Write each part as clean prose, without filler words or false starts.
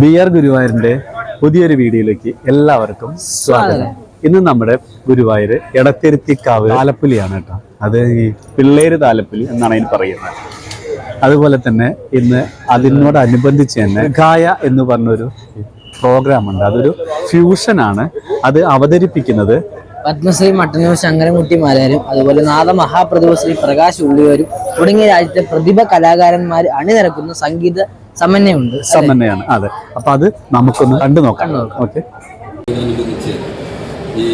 B R ഗുരുവായൂരിന്റെ പുതിയൊരു വീഡിയോയിലേക്ക് എല്ലാവർക്കും സ്വാഗതം. ഇന്ന് നമ്മുടെ ഗുരുവായൂർ എടത്തിരുത്തിക്കാവ് താലപ്പൊലിയാണ് കേട്ടോ. അത് ഈ പിള്ളേര് താലപ്പൊലി എന്നാണ് അതിന് പറയുന്നത്. അതുപോലെ തന്നെ ഇന്ന് അതിനോടനുബന്ധിച്ച് തന്നെ ഗായ എന്ന് പറഞ്ഞൊരു പ്രോഗ്രാം ഉണ്ട്. അതൊരു ഫ്യൂഷനാണ്. അത് അവതരിപ്പിക്കുന്നത് പത്മശ്രീ മട്ടന്നൂർ ശങ്കരൻകുട്ടി മാരാരും അതുപോലെ നാദ മഹാപ്രതിഭ ശ്രീ പ്രകാശ് ഉള്ളിയൂരും തുടങ്ങിയ രാജ്യത്തെ പ്രതിഭ കലാകാരന്മാർ അണിനിരക്കുന്ന സംഗീത സമന്വയമാണ്. അതെ, അപ്പൊ അത് നമുക്കൊന്ന് കണ്ടു നോക്കാം. ഓക്കെ. ഈ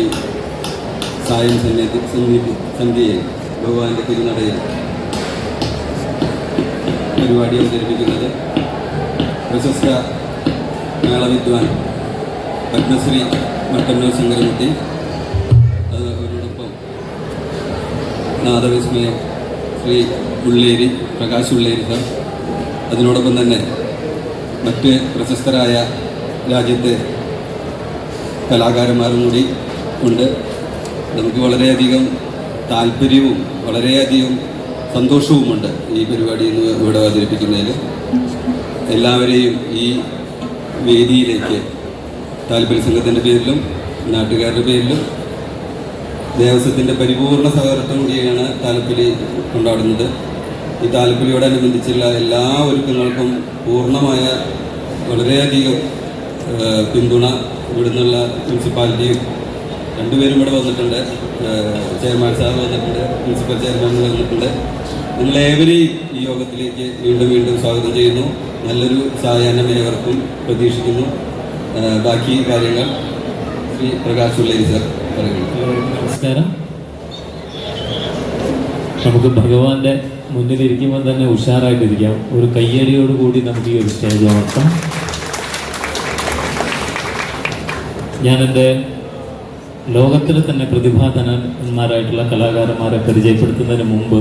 സായം സന്ധ്യയിൽ ഭഗവാന്റെ തിരുനടയിൽ പരിപാടി അവതരിപ്പിക്കുന്നത് പ്രശസ്ത മേളവിദ്വാൻ പത്മശ്രീ മട്ടന്നൂർ ശങ്കരൻകുട്ടി, അവരോടൊപ്പം നാദവിസ്മയം ശ്രീ ഉള്ളേരി പ്രകാശ് ഉള്ളേരി സാർ, അതിനോടൊപ്പം തന്നെ മറ്റ് പ്രശസ്തരായ രാജ്യത്തെ കലാകാരന്മാരും കൂടി ഉണ്ട്. നമുക്ക് വളരെയധികം താല്പര്യവും വളരെയധികം സന്തോഷവുമുണ്ട് ഈ പരിപാടി ഇന്ന് ഇവിടെ അവതരിപ്പിക്കുന്നതിൽ. എല്ലാവരെയും ഈ വേദിയിലേക്ക് താല്പര്യ സംഘത്തിൻ്റെ പേരിലും നാട്ടുകാരുടെ പേരിലും ദേവസ്വത്തിൻ്റെ പരിപൂർണ സഹകരണത്തോടു കൂടിയാണ് താലപ്പൊലി കൊണ്ടാടുന്നത്. ഈ താലപ്പൊലിയോടനുബന്ധിച്ചുള്ള എല്ലാ ഒരുക്കങ്ങൾക്കും പൂർണ്ണമായ വളരെയധികം പിന്തുണ ഇവിടുന്നുള്ള മുനിസിപ്പാലിറ്റിയും രണ്ടുപേരും ഇവിടെ വന്നിട്ടുണ്ട്. ചെയർമാൻ സാർ വന്നിട്ടുണ്ട്, മുനിസിപ്പൽ ചെയർമാൻ വന്നിട്ടുണ്ട്. നിങ്ങളേവരെയും ഈ യോഗത്തിലേക്ക് വീണ്ടും വീണ്ടും സ്വാഗതം ചെയ്യുന്നു. നല്ലൊരു സായാഹ്നം ഏവർക്കും പ്രതീക്ഷിക്കുന്നു. ബാക്കി കാര്യങ്ങൾ ശ്രീ പ്രകാശ് ഉള്ളേരി സാർ പറയുന്നു. നമസ്കാരം. നമുക്ക് ഭഗവാന്റെ മുന്നിലിരിക്കുമ്പോൾ തന്നെ ഉഷാറായിട്ടിരിക്കാം. ഒരു കയ്യടിയോടുകൂടി നമുക്ക് ഈ ഒരു സ്റ്റേജ് അമർത്താം. ഞാൻ എൻ്റെ ലോകത്തിലെ തന്നെ പ്രതിഭാധനന്മാരായിട്ടുള്ള കലാകാരന്മാരെ പരിചയപ്പെടുത്തുന്നതിന് മുമ്പ്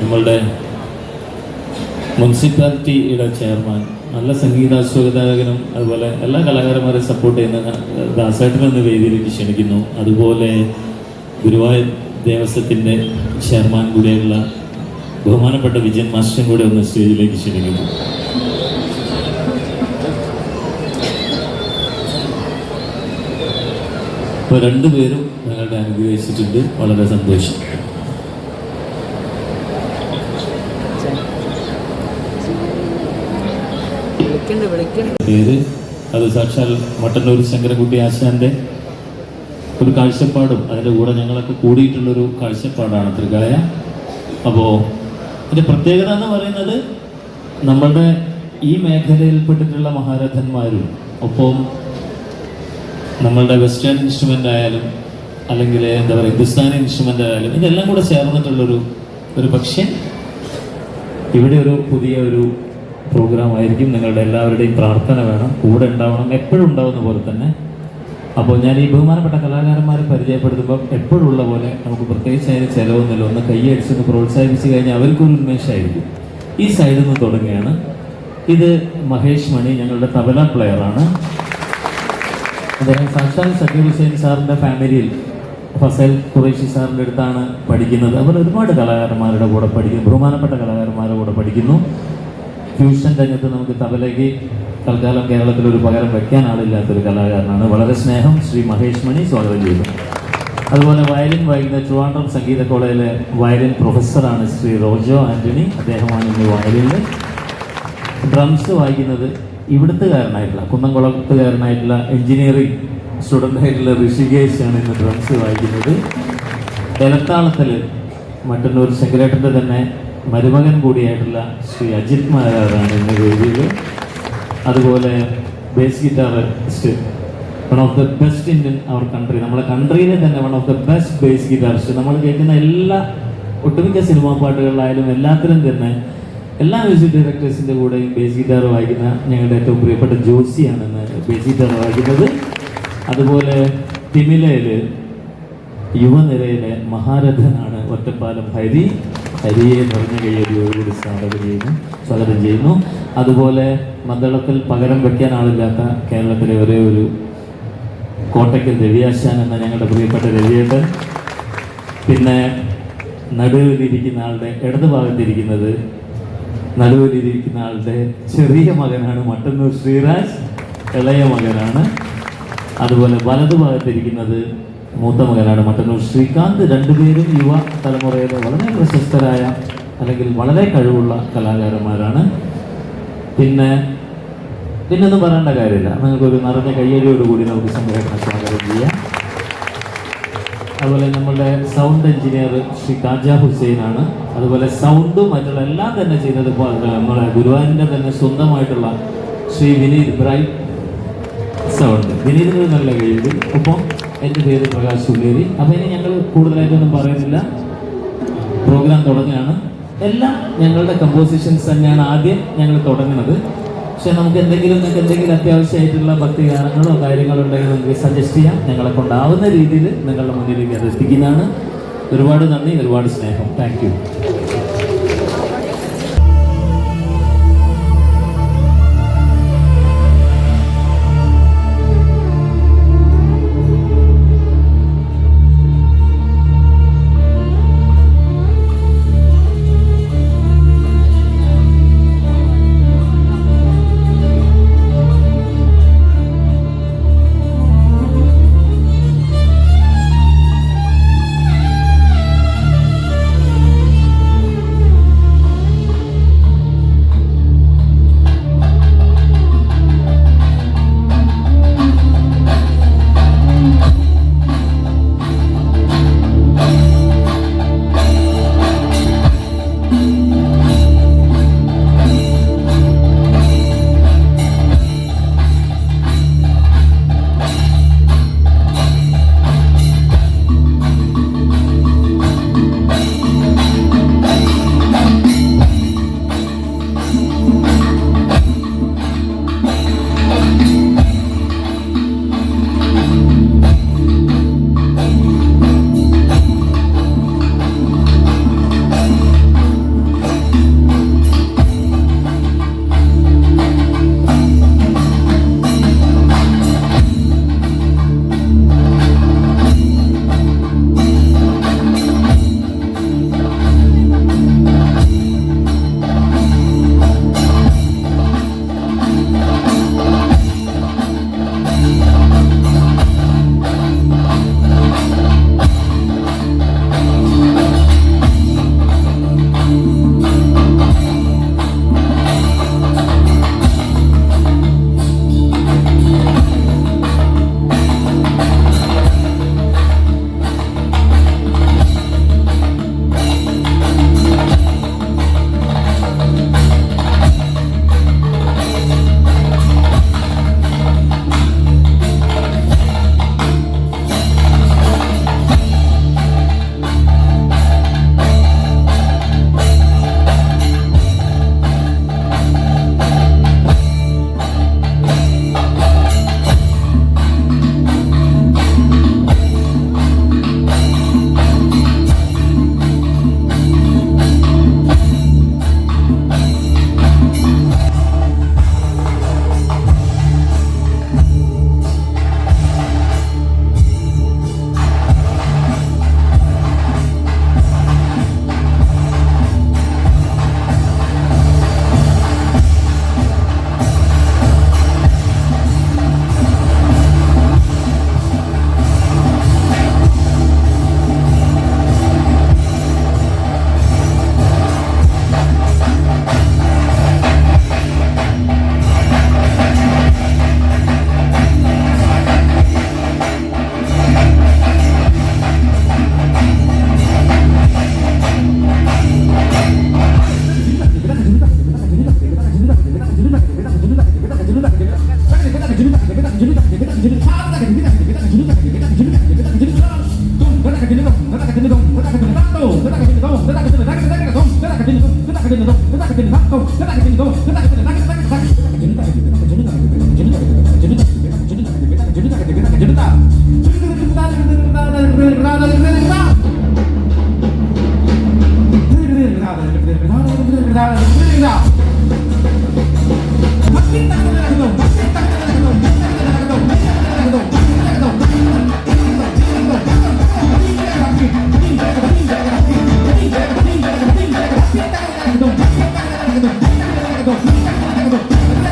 നമ്മളുടെ മുനിസിപ്പാലിറ്റിയുടെ ചെയർമാൻ, നല്ല സംഗീതാസ്വാദകനും അതുപോലെ എല്ലാ കലാകാരന്മാരെ സപ്പോർട്ട് ചെയ്യുന്ന ദാസേട്ടൻ എന്ന വേദിയിലേക്ക് ക്ഷണിക്കുന്നു. അതുപോലെ ഗുരുവായൂർ ദേവസ്വത്തിൻ്റെ ചെയർമാൻ കൂടിയായിട്ടുള്ള ബഹുമാനപ്പെട്ട വിജയൻ മാസ്റ്ററും കൂടെ ഒന്ന് സ്റ്റേജിലേക്ക് ക്ഷണിക്കുന്നു. ഇപ്പോൾ രണ്ടുപേരും ഞങ്ങളുടെ അനുഗ്രഹിച്ചിട്ടുണ്ട്. വളരെ സന്തോഷം. പേര് അത് സാക്ഷാൽ മട്ടന്നൂർ ശങ്കരൻകുട്ടി ആശാന്റെ ഒരു കാഴ്ചപ്പാടും അതിൻ്റെ കൂടെ ഞങ്ങളൊക്കെ കൂടിയിട്ടുള്ളൊരു കാഴ്ചപ്പാടാണ് ത്രികായ. അപ്പോൾ അതിൻ്റെ പ്രത്യേകത എന്ന് പറയുന്നത് നമ്മളുടെ ഈ മേഖലയിൽപ്പെട്ടിട്ടുള്ള മഹാരഥന്മാരും ഒപ്പം നമ്മളുടെ വെസ്റ്റേൺ ഇൻസ്ട്രുമെൻ്റ് ആയാലും അല്ലെങ്കിൽ എന്താ പറയുക ഹിന്ദുസ്ഥാനി ഇൻസ്ട്രുമെൻ്റ് ആയാലും ഇതെല്ലാം കൂടെ ചേർന്നിട്ടുള്ളൊരു പക്ഷേ ഇവിടെ ഒരു പുതിയ ഒരു പ്രോഗ്രാം ആയിരിക്കും. നിങ്ങളുടെ എല്ലാവരുടെയും പ്രാർത്ഥന വേണം, കൂടെ ഉണ്ടാവണം, എപ്പോഴും ഉണ്ടാവുന്ന പോലെ തന്നെ. അപ്പോൾ ഞാൻ ഈ ബഹുമാനപ്പെട്ട കലാകാരന്മാരെ പരിചയപ്പെടുത്തുമ്പോൾ എപ്പോഴുള്ള പോലെ നമുക്ക് പ്രത്യേകിച്ച് അതിന് ചിലവൊന്നുമില്ല. ഒന്ന് കൈയടിച്ചൊന്ന് പ്രോത്സാഹിപ്പിച്ച് കഴിഞ്ഞാൽ അവർക്കൊരു ഉന്മേഷമായിരിക്കും. ഈ സൈഡിൽ നിന്ന് തുടങ്ങുകയാണ്. ഇത് മഹേഷ് മണി, ഞങ്ങളുടെ തബല പ്ലെയറാണ്. അദ്ദേഹം സാക്ഷാൽ സക്കീർ ഹുസൈൻ സാറിൻ്റെ ഫാമിലിയിൽ ഫസൽ ഖുറൈഷി സാറിൻ്റെ അടുത്താണ് പഠിക്കുന്നത്. അതുപോലെ ഒരുപാട് കലാകാരന്മാരുടെ കൂടെ പഠിക്കുന്നു, ബഹുമാനപ്പെട്ട കലാകാരന്മാരുടെ കൂടെ പഠിക്കുന്നു. ഫ്യൂഷൻ രംഗത്ത് നമുക്ക് തബലയ്ക്ക് തൽക്കാലം കേരളത്തിലൊരു പകരം വയ്ക്കാൻ ആളില്ലാത്തൊരു കലാകാരനാണ്. വളരെ സ്നേഹം ശ്രീ മഹേഷ് മണി സ്വാഗതം ചെയ്തു. അതുപോലെ വയലിൻ വായിക്കുന്ന ട്രിവാൻഡ്രം സംഗീത കോളേജിലെ വയലിൻ പ്രൊഫസറാണ് ശ്രീ റോജോ ആൻ്റണി. അദ്ദേഹമാണ് ഇന്ന് വയലിനിൽ. ഡ്രംസ് വായിക്കുന്നത് ഇവിടുത്തുകാരനായിട്ടുള്ള കുന്നംകുളത്തുകാരനായിട്ടുള്ള എൻജിനീയറിംഗ് സ്റ്റുഡൻ്റായിട്ടുള്ള ഋഷികേശ് ആണ് ഇന്ന് ഡ്രംസ് വായിക്കുന്നത്. എലത്താളത്തിൽ മട്ടന്നൂർ ശങ്കരേട്ടൻ്റെ തന്നെ മരുമകൻ കൂടിയായിട്ടുള്ള ശ്രീ അജിത് മാരാറാണ് ഇന്ന് വേദിയിൽ. അതുപോലെ bass guitarist, one of the best in our country, നമ്മുടെ കൺട്രിയിലെ തന്നെ one of the best bass guitarist. നമ്മൾ കേൾക്കുന്ന എല്ലാ ഒട്ടുമിക്ക സിനിമാ പാട്ടുകളിലായാലും എല്ലാത്തിലും തന്നെ എല്ലാ മ്യൂസിക് ഡയറക്ടേഴ്സിൻ്റെ കൂടെയും ബേസ് ഗിറ്റാർ വായിക്കുന്ന ഞങ്ങളുടെ ഏറ്റവും പ്രിയപ്പെട്ട ജോസിയാണ് ഇന്ന് ബേസ് ഗിറ്റാർ വായിക്കുന്നത്. അതുപോലെ തിമിലയിൽ യുവനിരയിലെ മഹാരഥനാണ് ഒറ്റപ്പാലം ഹരിയെ നിറഞ്ഞ കയ്യടിയോടുകൂടി സ്വാഗതം ചെയ്യുന്നു. അതുപോലെ മദ്ദളത്തിൽ പകരം വയ്ക്കാൻ ആളില്ലാത്ത കേരളത്തിലെ ഒരേ ഒരു കോട്ടയ്ക്കൽ രവിയാശാൻ എന്ന ഞങ്ങളുടെ പ്രിയപ്പെട്ട രവിയേട്ടൻ. പിന്നെ നടുവിലിരിക്കുന്ന ആളുടെ ഇടതുഭാഗത്തിരിക്കുന്നത് നടുവിലിരിക്കുന്ന ആളുടെ ചെറിയ മകനാണ് മട്ടന്നൂർ ശ്രീരാജ്. ഇളയ മകനാണ്. അതുപോലെ വലതുഭാഗത്തിരിക്കുന്നത് മൂത്ത മകനാണ് മട്ടന്നൂർ ശ്രീകാന്ത്. രണ്ടുപേരും യുവ തലമുറയിലെ വളരെ പ്രശസ്തരായ അല്ലെങ്കിൽ വളരെ കഴിവുള്ള കലാകാരന്മാരാണ്. പിന്നൊന്നും പറയേണ്ട കാര്യമില്ല. നിങ്ങൾക്കൊരു നിറഞ്ഞ കയ്യടിയോടുകൂടി നമുക്ക് സംഘടന സ്വാഗതം ചെയ്യാം. അതുപോലെ നമ്മളുടെ സൗണ്ട് എഞ്ചിനീയർ ശ്രീ കാജ ഹുസൈനാണ്. അതുപോലെ സൗണ്ടും മറ്റുള്ള എല്ലാം തന്നെ ചെയ്യുന്നത് നമ്മുടെ ഗുരുവായൂരിൻ്റെ തന്നെ സ്വന്തമായിട്ടുള്ള ശ്രീ വിനീത് ബ്രൈറ്റ് സൗണ്ട്. വിനീതിന് നല്ല കഴിവ്. ഒപ്പം എൻ്റെ പേര് പ്രകാശ് ഉള്ളേരി. അപ്പോൾ ഇനി ഞങ്ങൾ കൂടുതലായിട്ടൊന്നും പറയുന്നില്ല, പ്രോഗ്രാം തുടങ്ങുകയാണ്. എല്ലാം ഞങ്ങളുടെ കമ്പോസിഷൻസ് തന്നെയാണ് ആദ്യം ഞങ്ങൾ തുടങ്ങുന്നത്. പക്ഷെ നിങ്ങൾക്ക് എന്തെങ്കിലും അത്യാവശ്യമായിട്ടുള്ള ഭക്തി ഗാനങ്ങളോ കാര്യങ്ങളോ ഉണ്ടെങ്കിൽ നിങ്ങൾക്ക് സജസ്റ്റ് ചെയ്യാം. ഞങ്ങളെ കൊണ്ടാവുന്ന രീതിയിൽ നിങ്ങളുടെ മുന്നിലേക്ക് അത് എത്തിക്കുന്നതാണ്. ഒരുപാട് നന്ദി, ഒരുപാട് സ്നേഹം. Thank you.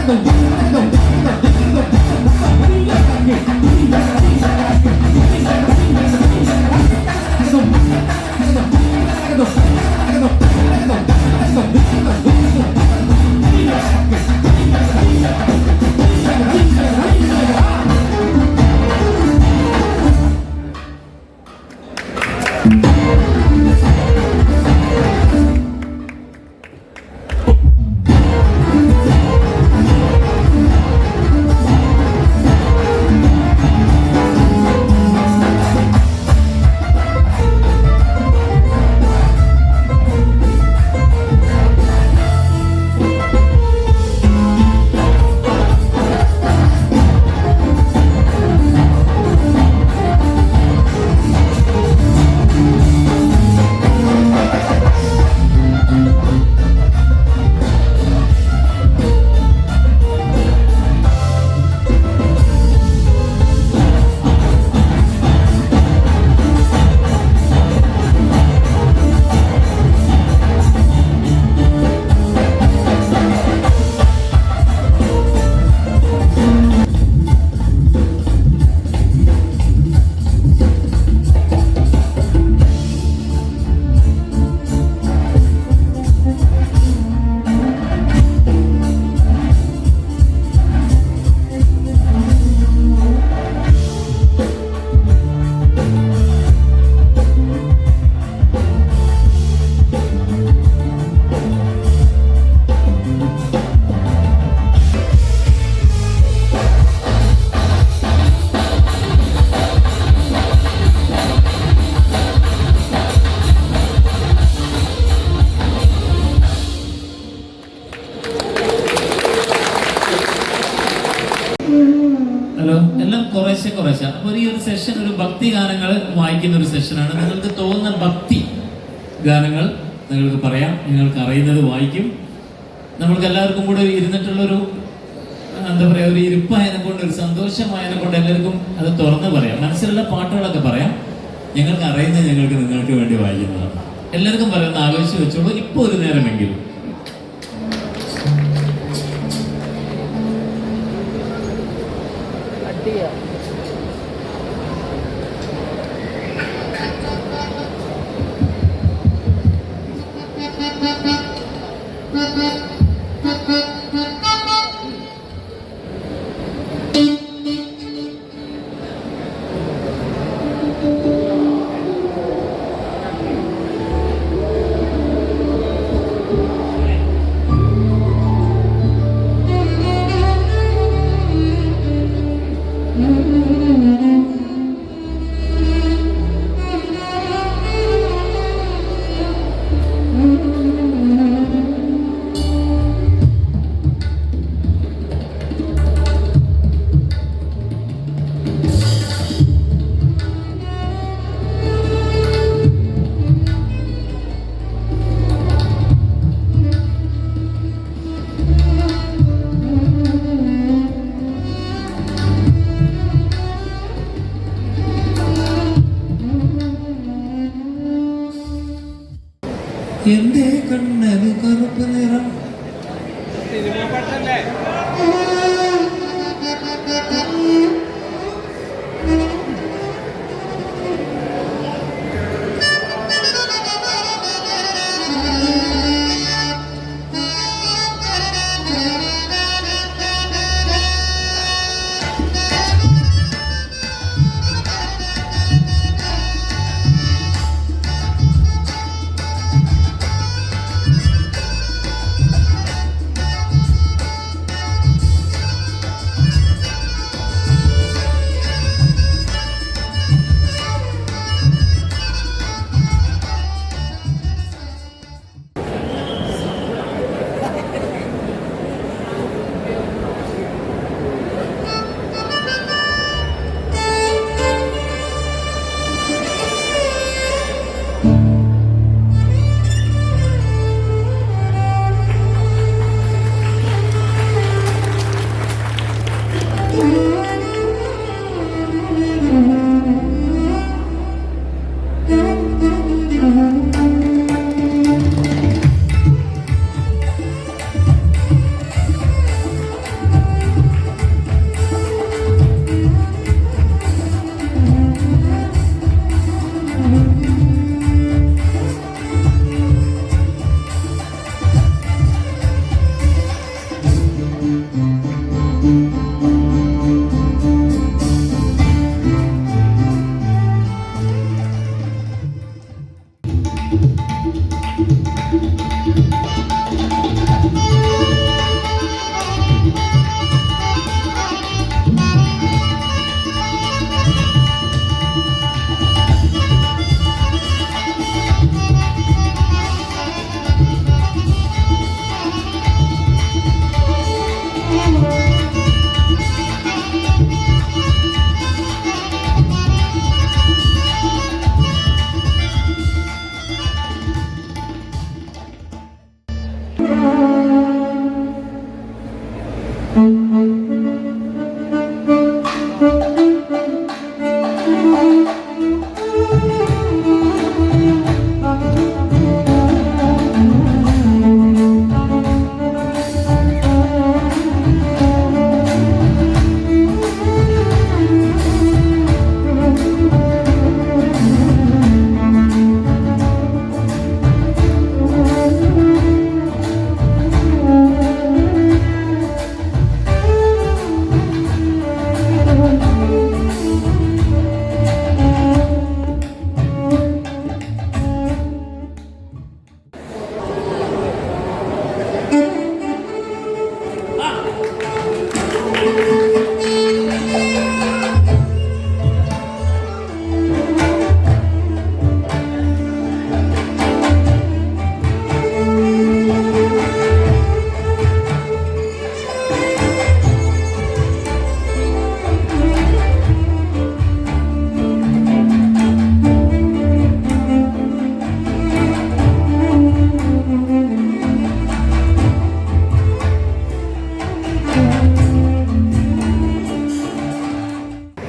ഹലോ, എല്ലാം കുറേശ്ശെ അപ്പോൾ ഈ ഒരു സെഷൻ ഒരു ഭക്തി ഗാനങ്ങൾ വായിക്കുന്ന ഒരു സെഷനാണ്. നിങ്ങൾക്ക് തോന്നുന്ന ഭക്തി ഗാനങ്ങൾ നിങ്ങൾക്ക് പറയാം, നിങ്ങൾക്ക് അറിയുന്നത് വായിക്കും. നമ്മൾക്ക് എല്ലാവർക്കും കൂടെ ഇരുന്നിട്ടുള്ളൊരു എന്താ പറയുക, ഒരു ഇരിപ്പായതിനെ കൊണ്ട്, ഒരു സന്തോഷമായതിനെ കൊണ്ട് എല്ലാവർക്കും അത് തുറന്ന് പറയാം. മനസ്സിലുള്ള പാട്ടുകളൊക്കെ പറയാം. ഞങ്ങൾക്ക് അറിയുന്നത് നിങ്ങൾക്ക് വേണ്ടി വായിക്കുന്നതാണ്. എല്ലാവർക്കും പറയുന്ന ആലോചിച്ച് വെച്ചോളൂ, ഇപ്പോൾ ഒരു നേരമെങ്കിലും.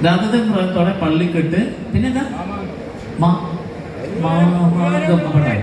രാധതോടെ പള്ളിക്കെട്ട് പിന്നെന്താ മാതപ്പടായി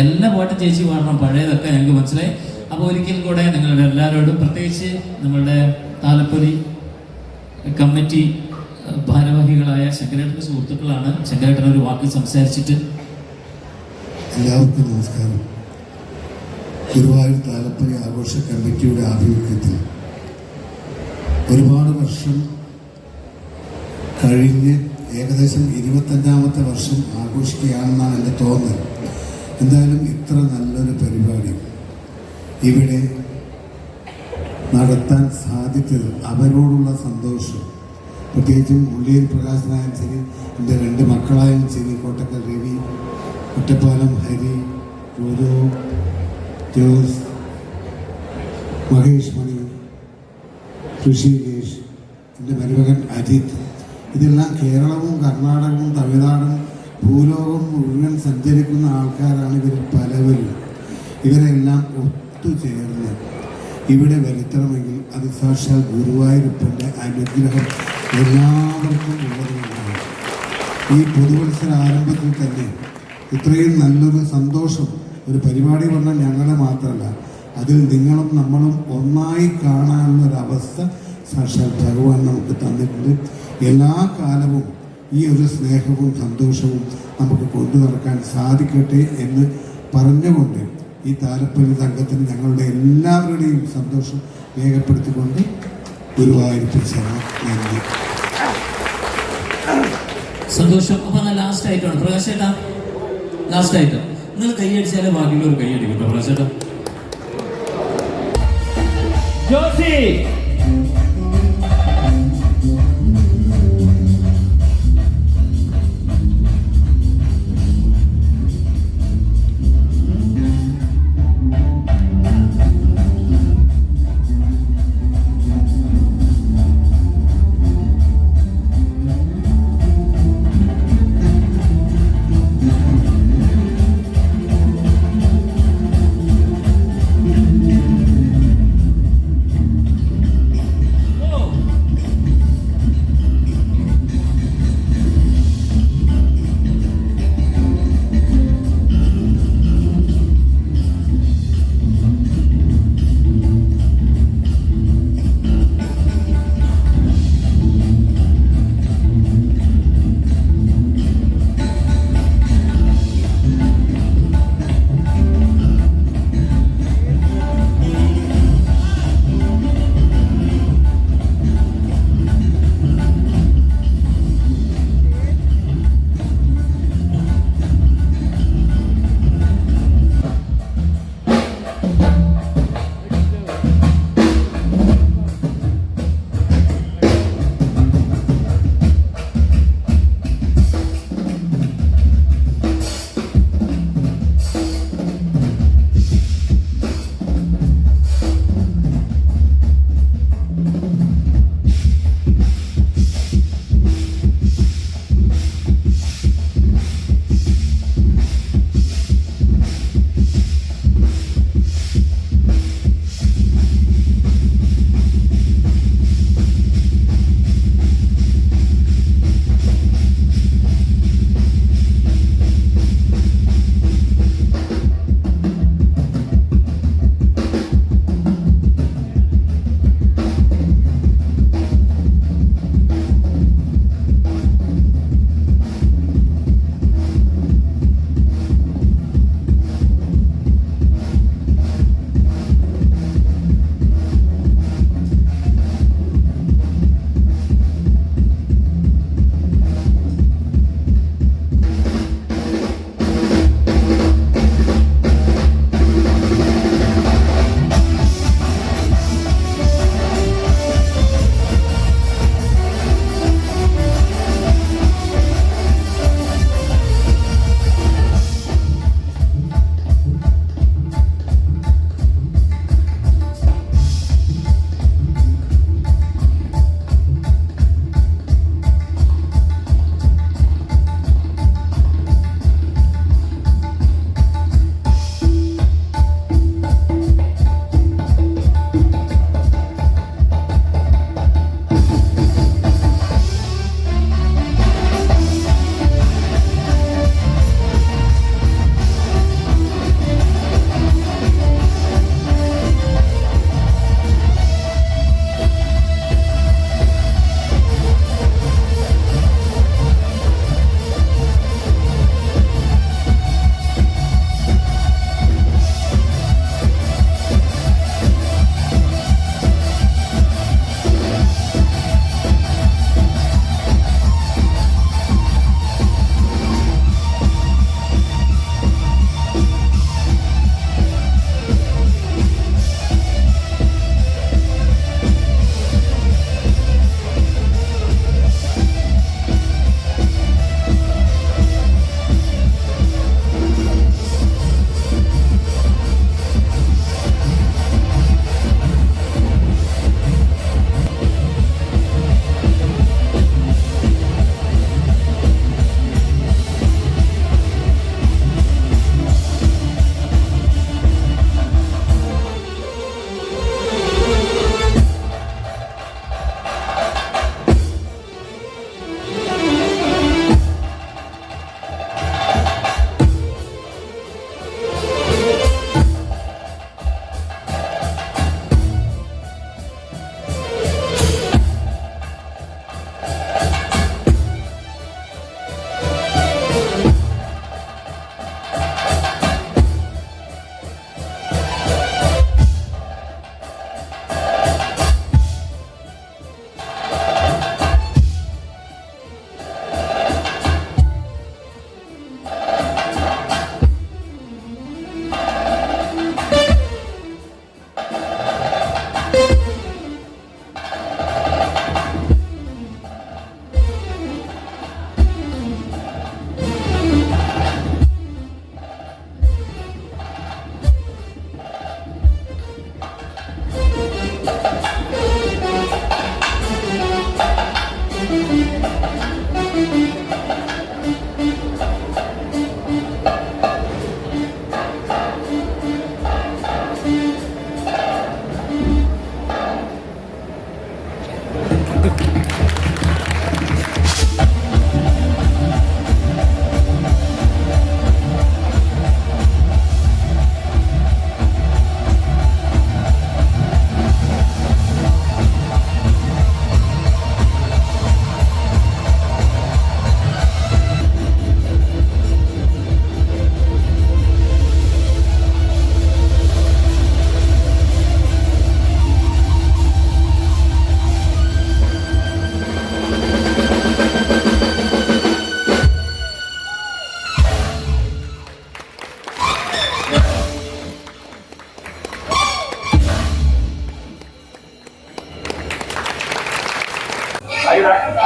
എല്ലാ പാട്ടും ചേച്ചി പാടണം, പഴയതൊക്കെ ഞങ്ങൾക്ക് മനസ്സിലായി. അപ്പോൾ ഒരിക്കൽ കൂടെ നിങ്ങളുടെ എല്ലാവരോടും, പ്രത്യേകിച്ച് നമ്മളുടെ താലപ്പൊലി കമ്മിറ്റി ഭാരവാഹികളായ ശങ്കരേട്ടൻ്റെ സുഹൃത്തുക്കളാണ്. ശങ്കരേട്ടൻ ഒരു വാക്ക് സംസാരിച്ചിട്ട്. എല്ലാവർക്കും നമസ്കാരം. ഗുരുവായൂർ താലപ്പൊലി ആഘോഷ കമ്മിറ്റിയുടെ ആഭിമുഖ്യത്തിൽ ഒരുപാട് വർഷം കഴിഞ്ഞ് ഏകദേശം 25ാമത്തെ വർഷം ആഘോഷിക്കുകയാണെന്നാണ് എൻ്റെ തോന്നൽ. എന്തായാലും ഇത്ര നല്ലൊരു പരിപാടി ഇവിടെ നടത്താൻ സാധിച്ചത് അവരോടുള്ള സന്തോഷം, പ്രത്യേകിച്ചും ഉള്ളിയിൽ പ്രകാശനായാലും ശരി, എൻ്റെ 2 മക്കളായാലും ശരി, കോട്ടക്കൽ രവി, ഒറ്റപ്പാലം ഹരി, ജോജോ, ജോസ്, മഹേഷ് മണി, ഋഷികേഷ്, എൻ്റെ മരുമകൻ അജിത്, ഇതെല്ലാം കേരളവും കർണാടകവും തമിഴ്നാടും ഭൂലോകം മുഴുവൻ സഞ്ചരിക്കുന്ന ആൾക്കാരാണ് ഇവരിൽ പലവരും. ഇവരെല്ലാം ഒത്തുചേർന്ന് ഇവിടെ വരുത്തണമെങ്കിൽ അത് സാക്ഷാൽ ഗുരുവായൂരപ്പൻ്റെ അനുഗ്രഹം എല്ലാവർക്കും ഉള്ളതുകൊണ്ടാണ്. ഈ പുതുവത്സര ആരംഭത്തിൽ തന്നെ ഇത്രയും നല്ലൊരു സന്തോഷം, ഒരു പരിപാടി പറഞ്ഞാൽ ഞങ്ങളെ മാത്രമല്ല, അതിൽ നിങ്ങളും നമ്മളും ഒന്നായി കാണാനുള്ളൊരവസ്ഥ സാക്ഷാൽ ഭഗവാൻ നമുക്ക് തന്നിട്ടുണ്ട്. എല്ലാ കാലവും ഈ ഒരു സ്നേഹവും സന്തോഷവും നമുക്ക് കൊണ്ടു നടക്കാൻ സാധിക്കട്ടെ എന്ന് പറഞ്ഞുകൊണ്ട് ഈ താലപ്പൊലി സംഘത്തിന് ഞങ്ങളുടെ എല്ലാവരുടെയും സന്തോഷം രേഖപ്പെടുത്തിക്കൊണ്ട് ഗുരുവായൂരപ്പൻ ശരണം. നന്ദി. സന്തോഷം. അപ്പൊ ലാസ്റ്റ് ആയിട്ടാണ് പ്രകാശ് ചേട്ടാ, ലാസ്റ്റ് ആയിട്ട് നിങ്ങൾ കൈയടിച്ചാലേ ബാക്കിയുള്ളവർ കൈയടിക്കും കേട്ടോ. പ്രകാശ് ചേട്ടാ, ജോസി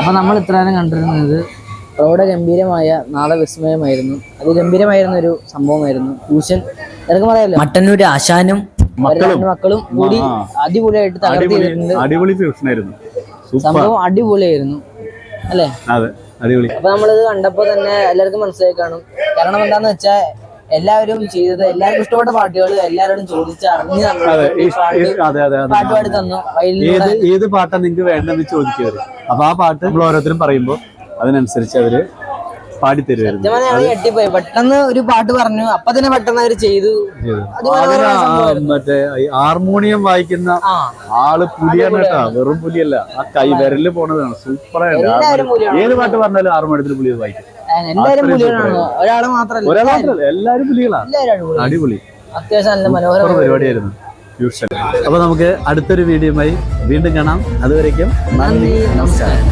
അപ്പൊ നമ്മൾ ഇത്ര നേരം കണ്ടിരുന്നത് പ്രൗഢഗംഭീരമായ നാദവിസ്മയമായിരുന്നു. അതിഗംഭീരമായിരുന്ന ഒരു സംഭവമായിരുന്നു. ട്യൂഷൻ നിനക്ക് പറയാമല്ലോ, മട്ടന്നൂര് ആശാനും മക്കളും കൂടി അടിപൊളിയായിട്ട് തകർത്തിട്ടുണ്ട്. അടിപൊളി ട്യൂഷൻ ആയിരുന്നു, സംഭവം അടിപൊളിയായിരുന്നു അല്ലേ? അതെ, അടിപൊളി. അപ്പൊ നമ്മളിത് കണ്ടപ്പോ തന്നെ എല്ലാവർക്കും മനസ്സിലായി കാണും. കാരണം എന്താന്ന് വെച്ചാൽ എല്ലാവരും ചെയ്തത്, എല്ലാവർക്കും ഇഷ്ടപ്പെട്ട പാട്ടുകൾ എല്ലാവരോടും ചോദിച്ചറിഞ്ഞ് പാട്ട് പാടി തന്നു. ഏത് പാട്ടാണ് നിങ്ങൾക്ക് വേണ്ടെന്ന് ചോദിക്കവര്. അപ്പൊ ആ പാട്ട് നമ്മൾ ഓരോരുത്തരും പറയുമ്പോ അതിനനുസരിച്ച് അവര് പാടിത്തരുമായിരുന്നു. ഞെട്ടിപ്പോയി. പെട്ടെന്ന് ഒരു പാട്ട് പറഞ്ഞു, അപ്പൊ തന്നെ പെട്ടെന്ന് അവര് ചെയ്തു. മറ്റേ ഹാർമോണിയം വായിക്കുന്ന ആള് പുലിയാണ് കേട്ടോ, വെറും പുലിയല്ല. ആ കൈ വിരല് പോണതാണ്, സൂപ്പറായിട്ട്. ഏത് പാട്ട് പറഞ്ഞാലും ഹാർമോണിയത്തിൽ പുലി വായിക്കും. എല്ലാവരും പുലികളാണ്, ഒരാളെ മാത്രല്ല, എല്ലാരും പുലികളാണ്. അടിപൊളി, അത്യാവശ്യം നല്ല മനോഹര പരിപാടിയായിരുന്നു ട്യൂഷൻ. അപ്പൊ നമുക്ക് അടുത്തൊരു വീഡിയോയുമായി വീണ്ടും കാണാം. അതുവരേക്കും നന്ദി, നമസ്കാരം.